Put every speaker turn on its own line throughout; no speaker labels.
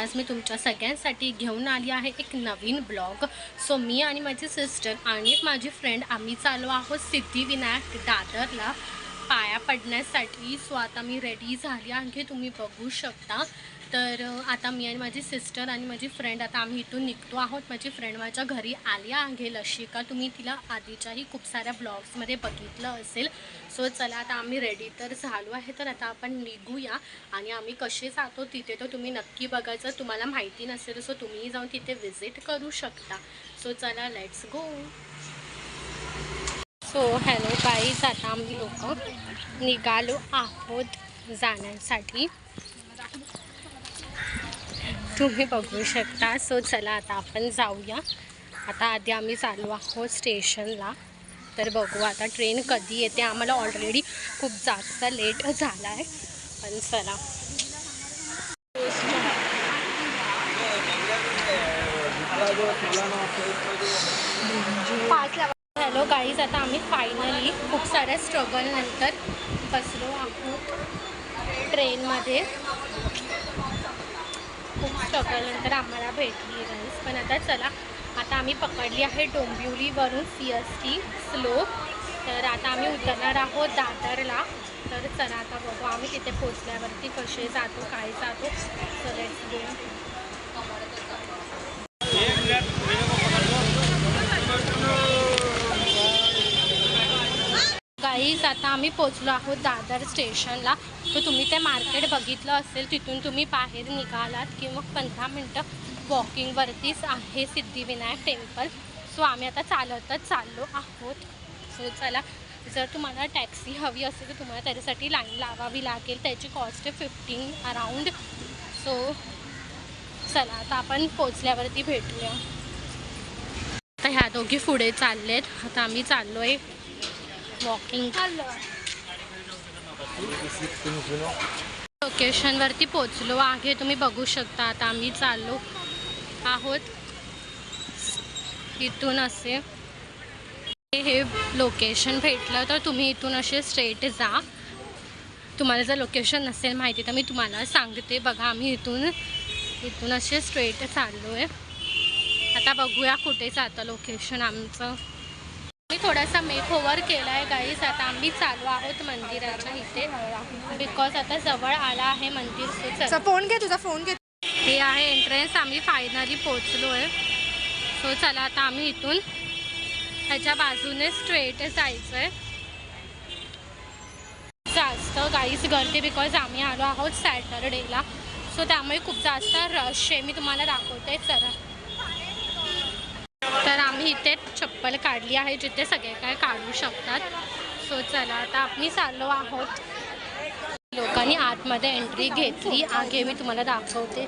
आज मी तुमच्या सगळ्यांसाठी घेऊन आली आहे एक नवीन ब्लॉग। सो मी आणि माझी सिस्टर आणि माझी फ्रेंड आम्ही चाललो आहोत सिद्धिविनायक दादरला पाया पडण्यासाठी। सो आता मी रेडी झाली आहे, तुम्ही बघू शकता। तर आता मी आणि माझी सिस्टर आणि माझी फ्रेंड आता आम्ही इथून निघतो आहोत। माझी फ्रेंड माझ्या घरी आली आहे लशिका, तुम्ही तिला आधीच्याही खूप साऱ्या ब्लॉग्समध्ये बघितलं असेल। सो चला आता आम्ही रेडी तर झालो आहे, तर आता आपण निघूया आणि आम्ही कसे जातो तिथे तर तुम्ही नक्की बघायचं। तुम्हाला माहिती नसेल सो तुम्ही जाऊन तिथे विजिट करू शकता। सो चला let's go. So hello guys, आता आम्ही लोक निघालो आहोत जाण्यासाठी, तुम्ही बघू शकता। सो चला आता आपण जाऊया। आता आधी आम्ही चाललो आहोत स्टेशनला, तर बघू आता ट्रेन कधी येते। आम्हाला ऑलरेडी खूप जास्त लेट झाला आहे, पण चला। हॅलो गाईज, आता आम्ही फायनली खूप साऱ्या स्ट्रगल नंतर बसलो आहोत ट्रेनमध्ये। खूप स्ट्रगल नंतर आम्हाला भेटली गाईज, पण आता चला आता आम्ही पकडली आहे डोंबिवलीवरून CST स्लो। तर आता आम्ही उतरणार आहोत दादरला। तर चला आता बघू आम्ही तिथे पोचल्यावरती कसे जातो काय जातो। So let's go. गाईज आता आम्ही पोचलो आहोत दादर स्टेशनला। तर तुम्ही ते मार्केट बघितलं असेल, तिथून तुम्ही बाहेर निघालात किंवा 15 मिनटं वॉकिंगवरतीच आहे सिद्धिविनायक टेम्पल। सो आम्ही आता चालतच चाललो आहोत। सो चला, जर तुम्हाला टॅक्सी हवी असेल तर तुम्हाला त्याच्यासाठी लाईन लावावी लागेल, त्याची कॉस्ट आहे 15 अराउंड। सो चला आता आपण पोचल्यावरती भेटूया। आता ह्या दोघी पुढे चाललेत, आता आम्ही चाललो आहे वॉकिंग। लोकेशनवरती पोचलो आहे, तुम्ही बघू शकता। आता आम्ही चाललो आहोत इथून असे, हे लोकेशन भेटलं तर तुम्ही इथून असे स्ट्रेट जा। तुम्हाला जर लोकेशन नसेल माहिती तर मी तुम्हाला सांगते। बघा आम्ही इथून असे स्ट्रेट चाललो आहे। आता बघूया कुठे जातं लोकेशन आमचं। मी थोडासा मेक ओव्हर केला आहे गाईज। आता आम्ही चालू आहोत मंदिराच्या इथे, बिकॉज आता जवळ आला आहे मंदिर। सो
फोन घे, तुझा फोन घे।
हे आहे एंट्रन्स, आम्ही फायनली पोचलो आहे। सो चला आता आम्ही इथून ह्याच्या बाजूने स्ट्रेट जायचं आहे। जास्त गाईज गर्दी, बिकॉज आम्ही आलो आहोत सॅटरडेला, सो त्यामुळे खूप जास्त रश आहे। मी तुम्हाला दाखवते चला। तर आम्ही इथे चप्पल काढली आहे जिथे सगळे काय काढू शकतात। सो चला आता आम्ही चाललो आहोत। लोकांनी आतमध्ये एंट्री घेतली आहे, मी तुम्हाला दाखवते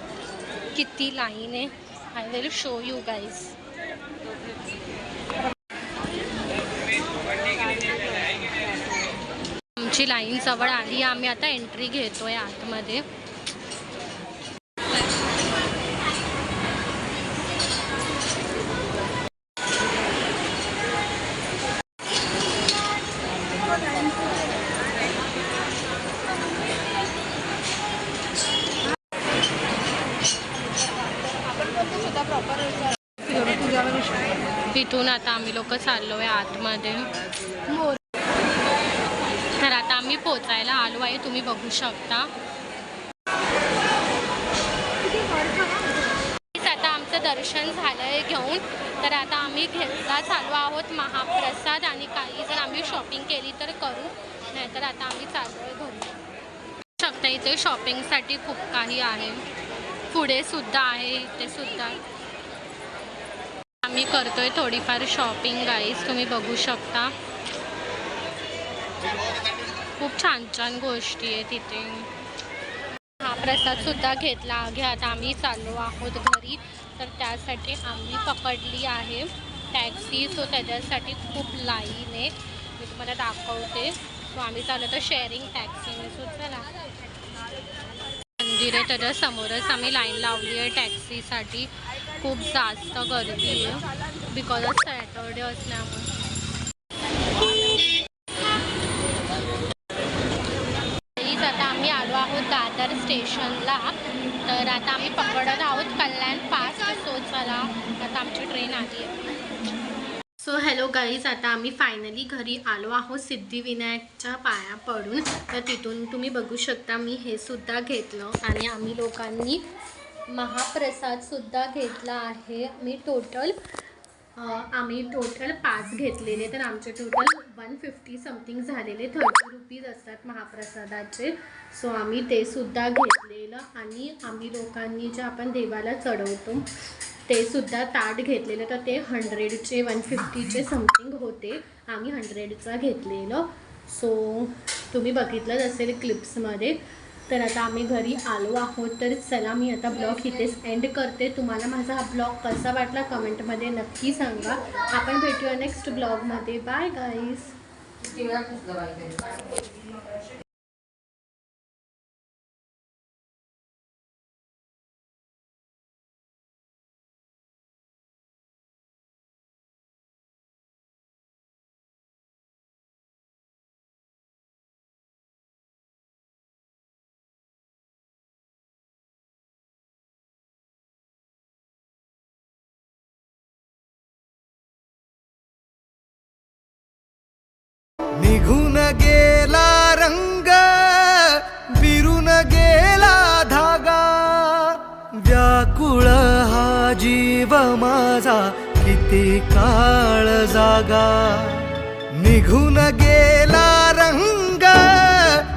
किती लाईन आहे। I will show you guys. आमची लाईन जवळ आली, आम्ही आता एंट्री घेतोय आतमध्ये। इथून आता आम्ही लोक चाललो आहे आतमध्ये। तर आता आम्ही पोचायला आलो आहे, तुम्ही बघू शकता। आता आमचं दर्शन झालं आहे घेऊन, तर आता आम्ही घ्यायला चालू आहोत महाप्रसाद, आणि काही जर आम्ही शॉपिंग केली तर करू, नाहीतर आता आम्ही चाललो आहे घरी। शकता इथे शॉपिंगसाठी खूप काही आहे, पुढे सुद्धा आहे, इथे सुद्धा आम्ही करतोय थोडीफार शॉपिंग गाईज, तुम्ही बघू शकता। खूप छान छान गोष्टी आहे तिथे। हा प्रसाद सुद्धा घेतला आहे। आता आम्ही चाललो आहोत घरी, तर त्यासाठी आम्ही पकडली आहे टॅक्सी। सो त्याच्यासाठी खूप लाईन आहे, मी तुम्हाला दाखवते। सो आम्ही चाललो तर शेअरिंग टॅक्सीने। सो चला, मंदिर आहे त्याच्या समोरच आम्ही लाईन लावली आहे टॅक्सीसाठी। खूप जास्त गर्दी आहे बिकॉज ऑफ सॅटरडे असल्यामुळे। आता आम्ही आलो आहोत दादर स्टेशनला, तर आता आम्ही पकडत आहोत कल्याण फास्ट. सो चला आता आमची ट्रेन आली आहे. सो हॅलो गाईज, आता आम्ही फायनली घरी आलो आहोत सिद्धिविनायकच्या पाया पडून. तर तिथून तुम्ही बघू शकता मी हे सुद्धा घेतलं आणि आम्ही लोकांनी महाप्रसादसुद्धा घेतला आहे. आम्ही टोटल 5 घेतलेले. तर आमचे टोटल 150 समथिंग झालेले. 30 रुपीज असतात महाप्रसादाचे. सो आम्ही ते सुद्धा घेतलेलं आणि आम्ही लोकांनी जे आपण देवाला चढवतो ते सुद्धा ताट घेतलेलं. तर ते 100चे 150चे समथिंग होते. आम्ही 100चा घेतलेलं. सो तुम्ही बघितलंच असेल क्लिप्समध्ये. तर आता आम्ही घरी आलो आहोत. तर चला मी आता ब्लॉग इथेच एंड करते. तुम्हाला माझा हा ब्लॉग कसा वाटला कमेंटमध्ये नक्की सांगा. आपण भेटूया नेक्स्ट ब्लॉगमध्ये. Bye guys.
निघून गेला रंग, विरून गेला धागा, व्याकुळ हा जीव माझा किती काळ जागा. निघून